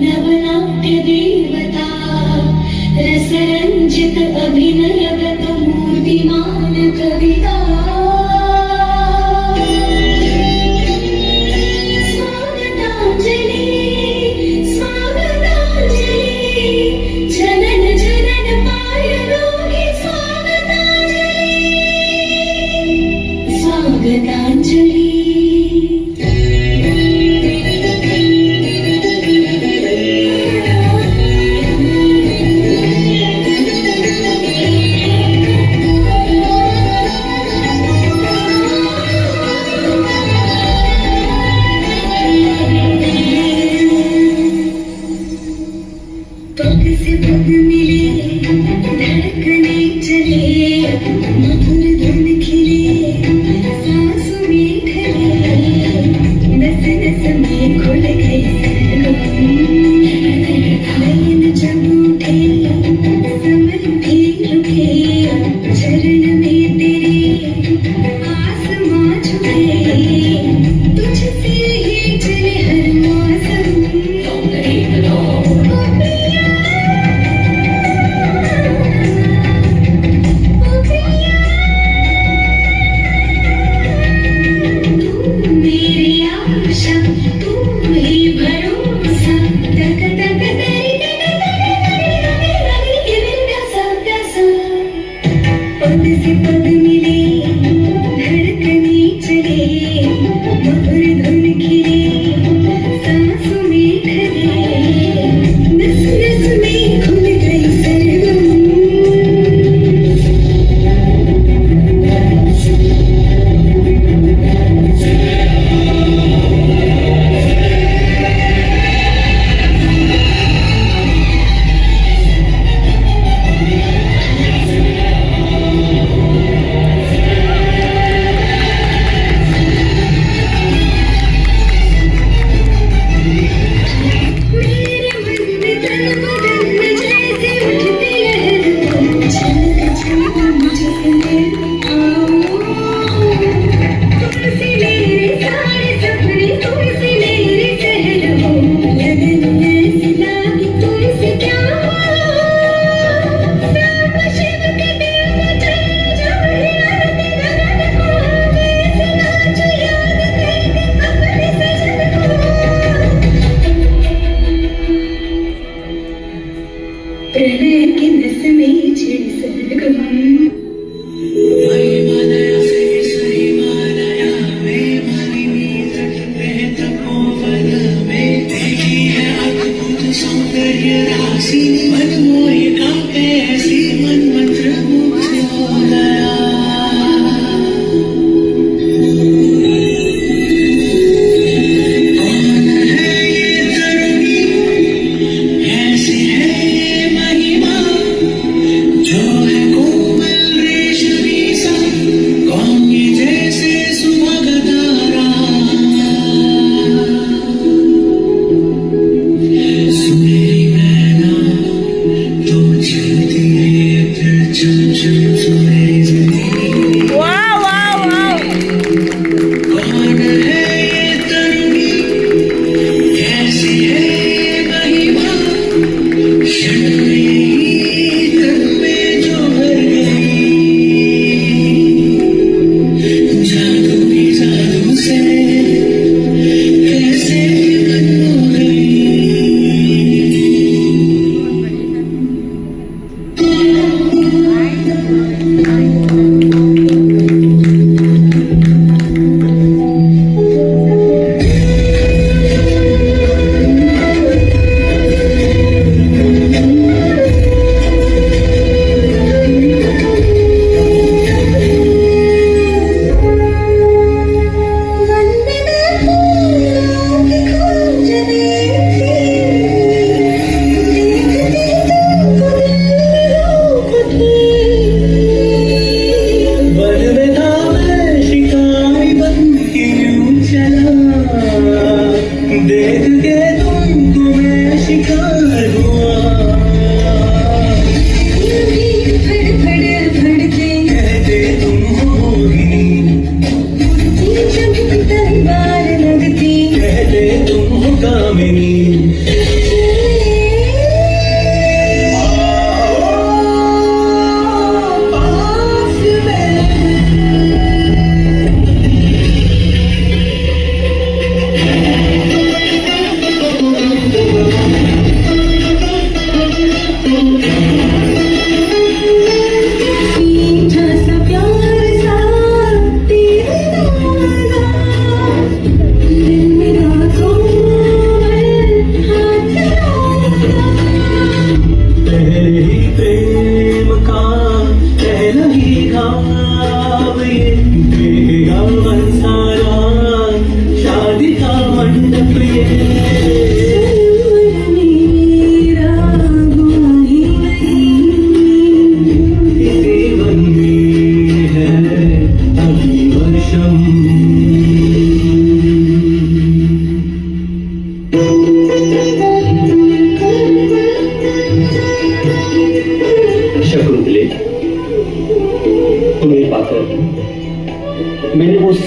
नवनाट्य देवता रसरंजित अभिनयगत मूर्तिमान कविता स्वागतांजलि स्वागतांजलि जनन जनन पायरोगी स्वागतांजलि स्वागतांजलि पग से पग मिले धड़कने चले मधुर धुन खिले सांसों में ढले नस नस में खुल गई नयन जब उठे समर भी रुके चरण में तेरे आसमां झुके तुझसे ही चले हर मौसम पग से पग मिले धड़कने चले मधुर धुन खिले सांसों में ढले नस नस में खुल गई सरगम प्रणय की नस में छिड़ सरगम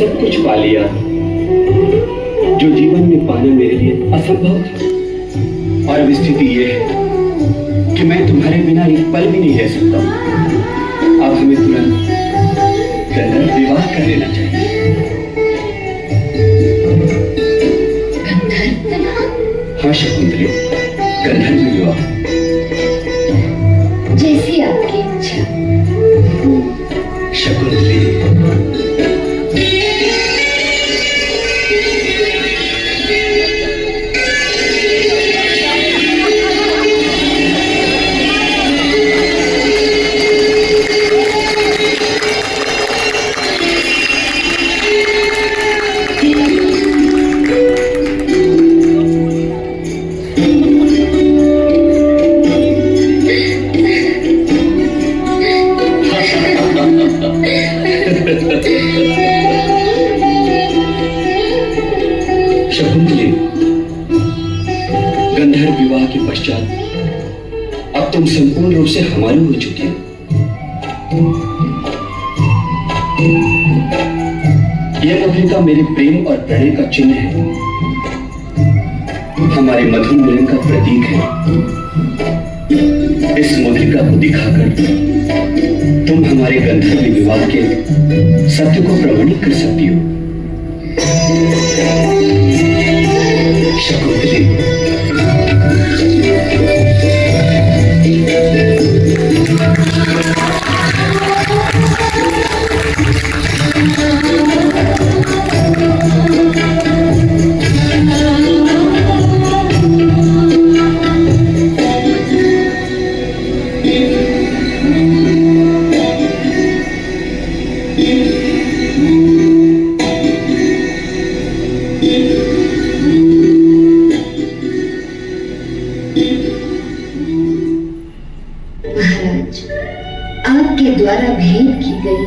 सब कुछ पा लिया जो जीवन में पाना मेरे लिए असंभव था। और अब स्थिति यह है कि मैं तुम्हारे बिना एक पल भी नहीं रह सकता। अब हमें तुरंत गंधर्व विवाह कर लेना चाहिए। हाँ शकुंतली, गंधर्व विवाह। जैसी आपकी इच्छा। शकुंतली, शकुंतली, गंधर्व विवाह के पश्चात अब तुम संपूर्ण रूप से हमारी हो चुकी हो। यह मुद्रिका मेरे प्रेम और प्रणय का चिन्ह है, हमारे मधुर मिलन का प्रतीक है। इस मुद्रिका को दिखाकर तुम हमारे गंधर्व विवाह के सत्य को प्रमाणित कर सकती हो। शकुंतली, महाराज, आपके द्वारा भेंट की गई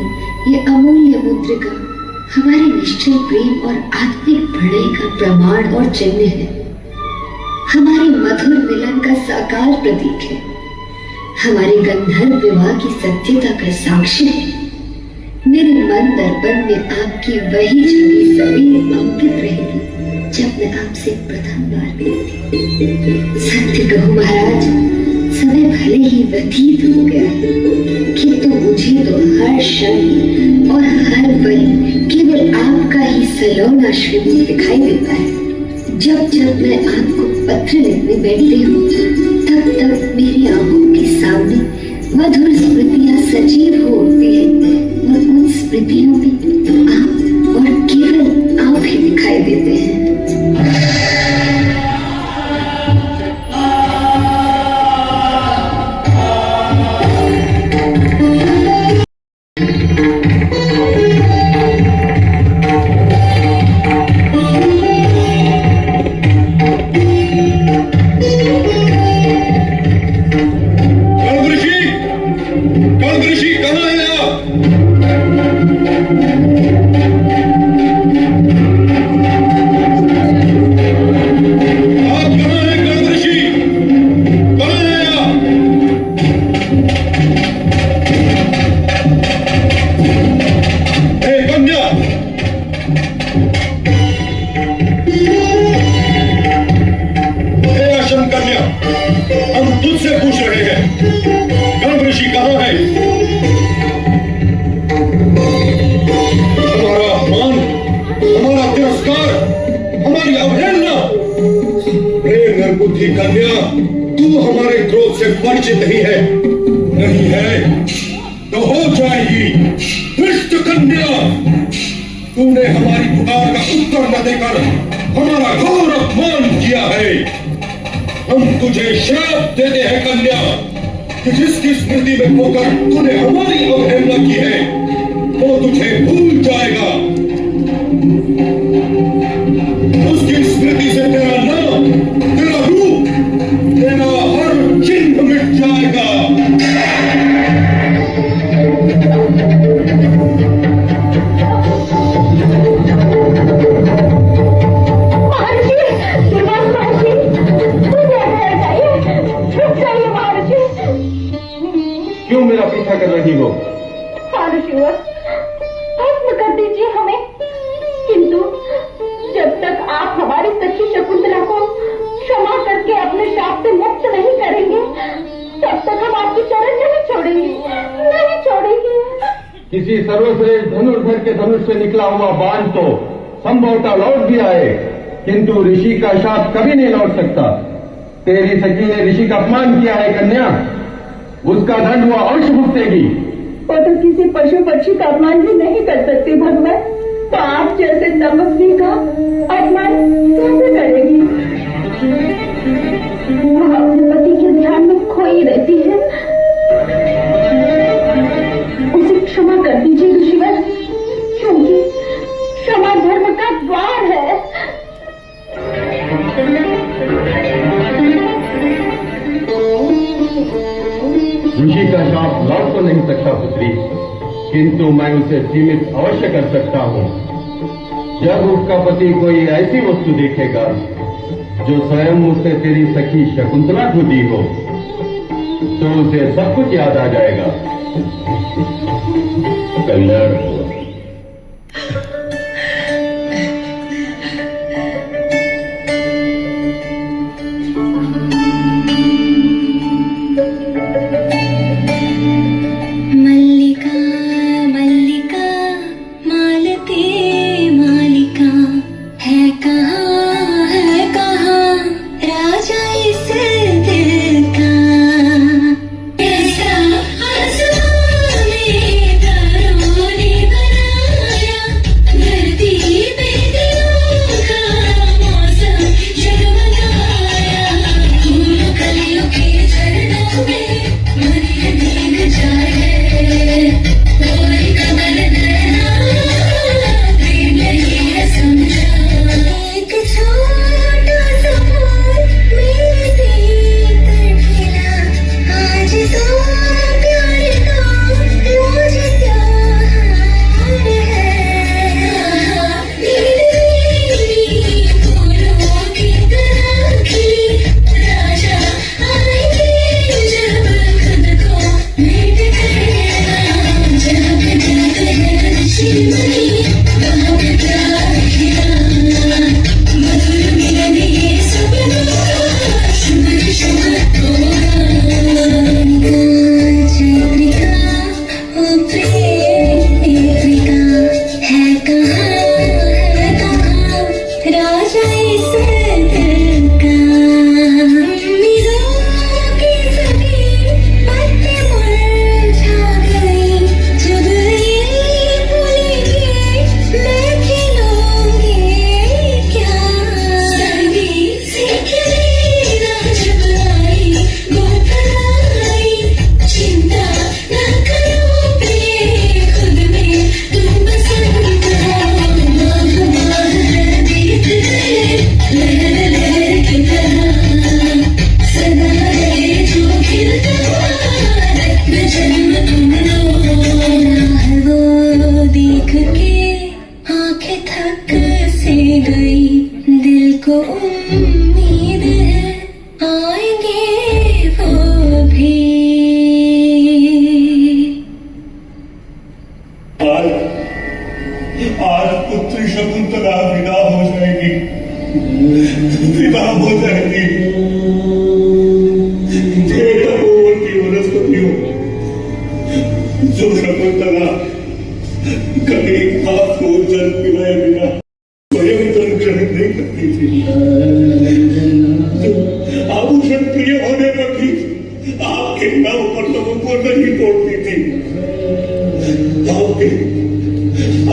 ये अमूल्य मुद्रिका हमारे निश्चल प्रेम और आत्मिक प्रणय का प्रमाण और चिन्ह है, हमारे मधुर मिलन का साकार प्रतीक है, हमारे गंधर्व विवाह की सत्यता का साक्ष्य है। मेरे मन दर्पण में आपकी वही छवि सदैव अंकित रहेगी जब मैं आपसे प्रथम बार मिली। सत्य कहूं महाराज, समय भले ही व्यतीत हो गया है, किंतु मुझे तो हर क्षण और हर पल केवल आपका ही सलोना श्रीमुख दिखाई देता है। जब जब मैं आपको पत्र लिखने बैठती हूँ, तब तब मेरी आंखों के सामने मधुर स्मृतियां सजीव हो उठती हैं और उन स्मृतियों में आप और केवल आप ही दिखाई देते हैं। कन्या, तू हमारे क्रोध से परिचित नहीं है, नहीं है तो हो जाएगी। दुष्ट कन्या, तूने हमारी पुकार का उत्तर न देकर हमारा घोर अपमान किया है। हम तुझे श्राप देते हैं कन्या कि जिसकी स्मृति में होकर तूने हमारी अवहेलना की है वो तुझे भूल जाएगा। उसकी स्मृति से तेरा नाम, तेरा रूप, तेरा हर चिन्ह मिट जाएगा। क्यों मेरा पीछा कर रही हो? भस्म कर दीजिए हमें, हमें शाप से मुक्त नहीं करेंगे तब तक हम आपके चरण नहीं छोड़ेंगे, नहीं छोड़ेंगे। किसी सर्वश्रेष्ठ धनुर्धर के धनुष से निकला हुआ बाण तो संभवतः लौट भी आए, किंतु ऋषि का शाप कभी नहीं लौट सकता। तेरी सखी ने ऋषि का अपमान किया है कन्या, उसका दंड वो अवश्य भुगतेगी। वो तो किसी पशु पक्षी का अपमान भी नहीं कर सकती भगवान, तो आप जैसे तमस्वी का अपमान कैसे करेगी? वो अपने पति के ध्यान में खोई रहती है, उसे क्षमा कर दीजिए ऋषिवर, क्योंकि क्षमा धर्म का द्वार है। ऋषि का शाप लौट तो नहीं सकता पुत्री, किंतु मैं उसे सीमित अवश्य कर सकता हूँ। जब उसका पति कोई ऐसी वस्तु देखेगा जो स्वयं उसे तेरी सखी शकुंतला को दी हो, तो उसे सब कुछ याद आ जाएगा। कल्याण हुआ। आज पुत्री शकुंतला विदा हो जाएगी, विदा हो जाएगी। हे तपोवन की वनस्पतियों, जो शकुंतला कभी आपको जल पिलाए बिना स्वयं जल ग्रहण नहीं करती थी, आभूषण प्रिय होने पर भी आपके नाम पर लोगों को नहीं तोड़ती थी।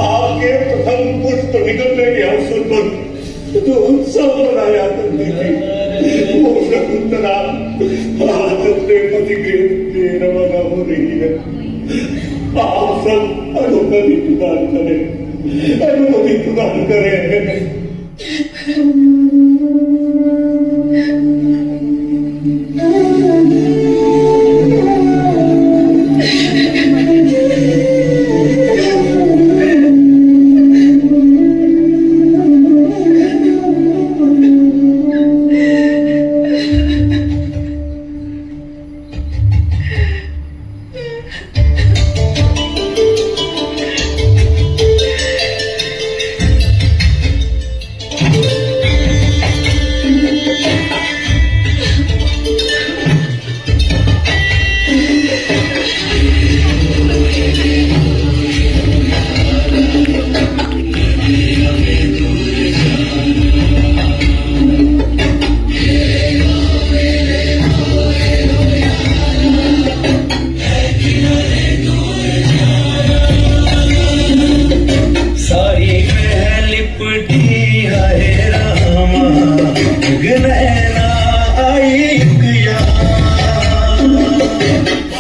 आपके प्रथम पुष्प निकलने के अवसर पर जो उत्सव मनाया करती थी, वो शकुंतला आज अपने पति के रवाना हो रही है। आप सब अनुमति प्रदान करें, अनुमति प्रदान करें।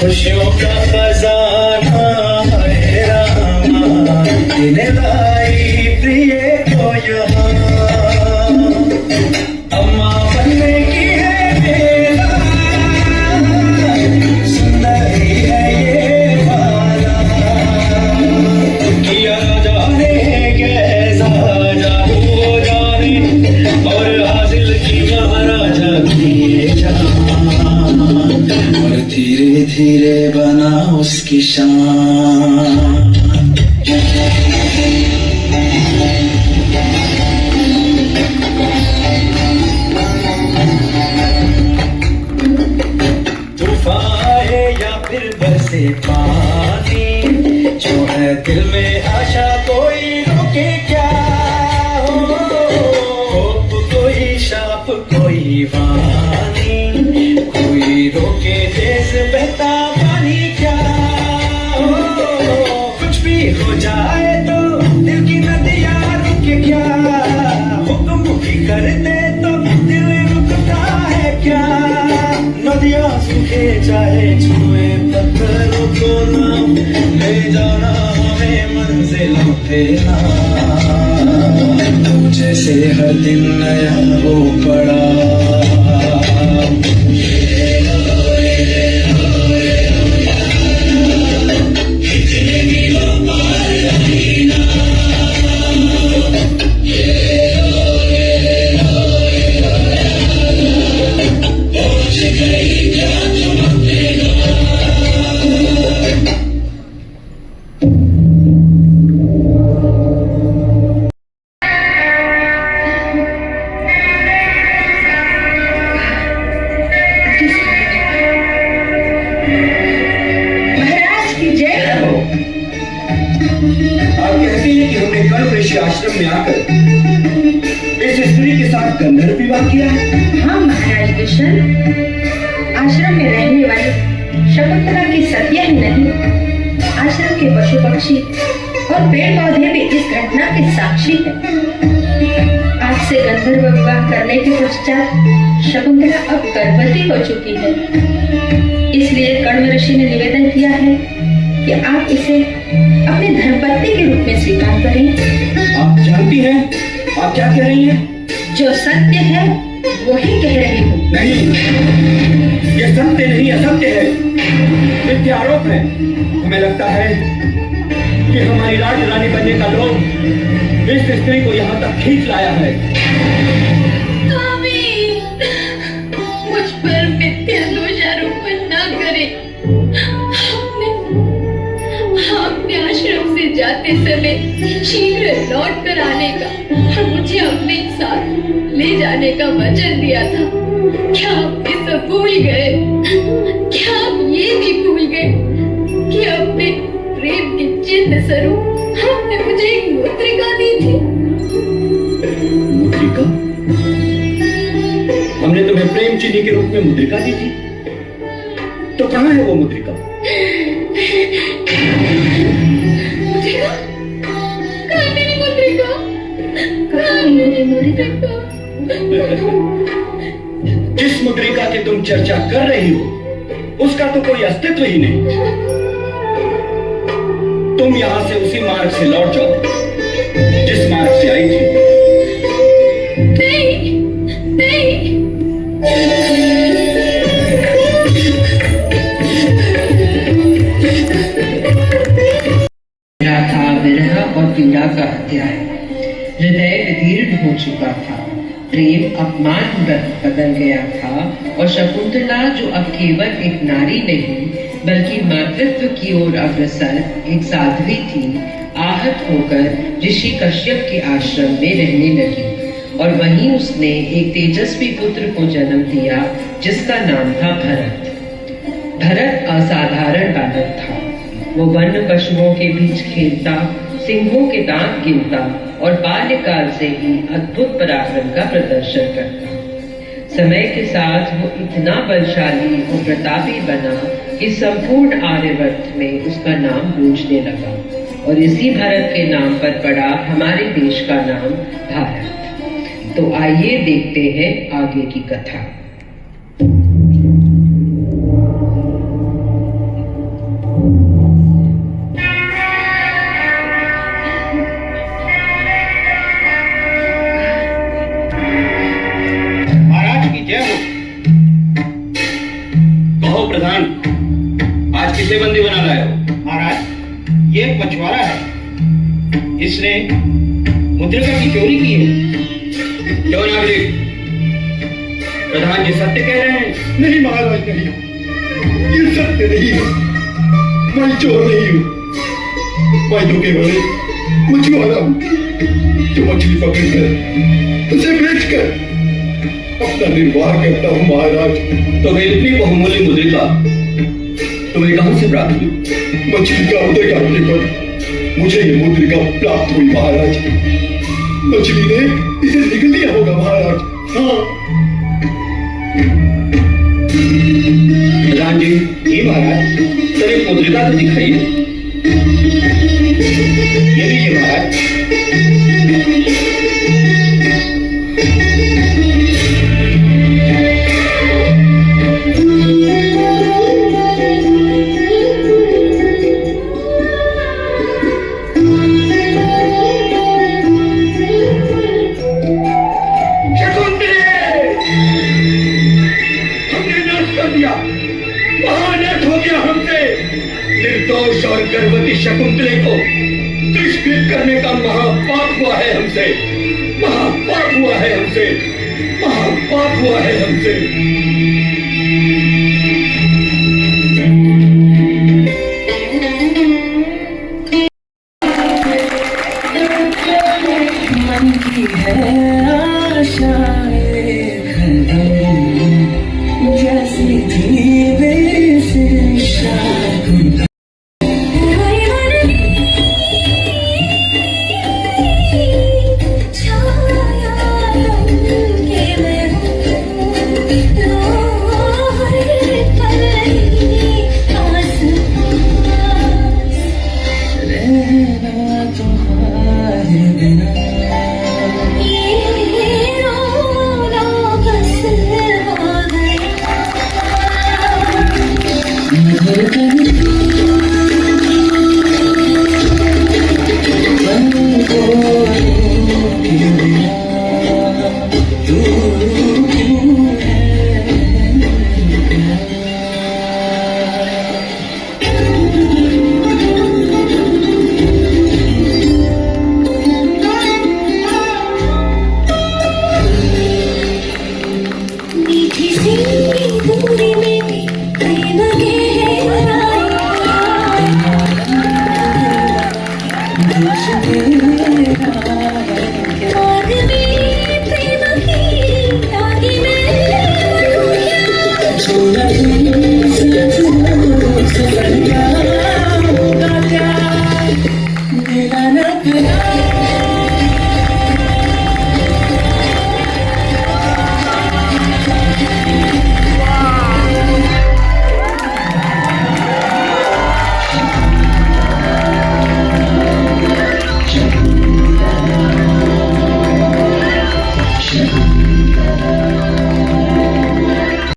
खुशियों का खजाना है रामा तूने लाई प्रिय को यहाँ अम्मा बनने की है बेला सुंदर ही है ये वाला किया जाने कैसा जादू जाने और हासिल की महाराजा की जान और धीरे धीरे बना उसकी शान बरसे पानी जो है दिल में आशा कोई रोके क्या हो कोई शाप कोई वानी कोई रोके देश बहता पानी क्या हो कुछ भी हो जाए तो दिल की नदियाँ रुके क्या हुक्म भी कर दे तो दिल रुकता है क्या नदियाँ सूखे चाहे छुए पत्थरों को नाम ले जाना हमें मंजिलों पे ना तू जैसे हर दिन नया हो पड़ा आश्रम में आकर इस स्त्री के साथ गंधर्व विवाह किया है। हाँ महाराज कृष्ण, आश्रम में रहने वाली शकुंतला की सतिया ही नहीं, आश्रम के पशु पक्षी और पेड़ पौधे भी इस घटना के साक्षी हैं। आज से गंधर्व विवाह करने के पश्चात शकुंतला अब गर्भवती हो चुकी है, इसलिए कण्व ऋषि ने निवेदन किया है कि आप इसे अपनी धर्मपत्नी के रूप में स्वीकार करें। आप जानती हैं आप क्या कह रही हैं? जो सत्य है वही कह रही हूँ। नहीं, ये सत्य नहीं असत्य है, मिथ्या आरोप है। हमें लगता है कि हमारी राज रानी बनने का लोभ इस स्त्री को यहाँ तक खींच लाया है। मुझ पर मिथ्या दोषारोपण न करें। आपने आश्रम से जाते समय शीघ्र लौट कर आने का और मुझे अपने साथ ले जाने का वचन दिया था। क्या आप ये सब भूल गए? क्या आप ये भी भूल गए कि अपने प्रेम के चिन्ह स्वरूप आपने मुझे एक मुद्रिका दी थी? मुद्रिका? हमने तुम्हें प्रेम चिन्ह के रूप में मुद्रिका दी थी, तो कहाँ है वो मुद्रिका? जिस मुद्रिका की तुम चर्चा कर रही हो उसका तो कोई अस्तित्व ही नहीं। तुम यहां से उसी मार्ग से लौट जाओ जिस मार्ग से आई थी। नहीं, नहीं। था विरह और पीड़ा का अध्याय। हृदय विदीर्ण हो चुका था, प्रेम अपमान बदल गया था और शकुंतला जो अब केवल एक नारी नहीं बल्कि मातृत्व की ओर अग्रसर एक साध्वी थी, आहत होकर ऋषि कश्यप के आश्रम में रहने लगी और वहीं उसने एक तेजस्वी पुत्र को जन्म दिया जिसका नाम था भरत। भरत असाधारण बालक था। वो वन्य पशुओं के बीच खेलता, सिंहों के दांत गिनता और बाल्यकाल से ही अद्भुत पराक्रम का प्रदर्शन करता। समय के साथ वो इतना बलशाली और प्रतापी बना कि संपूर्ण आर्यवर्त में उसका नाम गूंजने लगा और इसी भरत के नाम पर पड़ा हमारे देश का नाम भारत। तो आइए देखते हैं आगे की कथा। कहो प्रधान, आज किसे बंदी बना लाए हो? महाराज, ये मछुआरा है, इसने मुद्रिका की चोरी की है। क्यों नागरिक, प्रधान जी सत्य कह रहे हैं? नहीं महाराज, नहीं, ये सत्य नहीं है। मैं चोर नहीं हूँ, मैं तो केवल एक मछुआरा हूँ जो मछली पकड़कर उसे बेचकर अपना निर्वाह करता हूँ महाराज। तो फिर इतनी बहुमूल्य मुद्रिका तुम्हें कहां से प्राप्त हुई? मछली का उदय करने पर मुझे ये मुद्रिका प्राप्त हुई महाराज। मछली ने इसे निगल लिया होगा महाराज। हाँ प्रधान जी, ये महाराज, सर एक मुद्रिका तो दिखाइए। ये लीजिए महाराज। महानत हो गया हमसे। निर्दोष और गर्भवती शकुंतले को दुष्कृत करने का महापाप हुआ है हमसे, महापाप हुआ है हमसे, महापाप हुआ है हमसे। मन की है आशाएं खत्म, जैसी थी बेसिर शाकुंतला।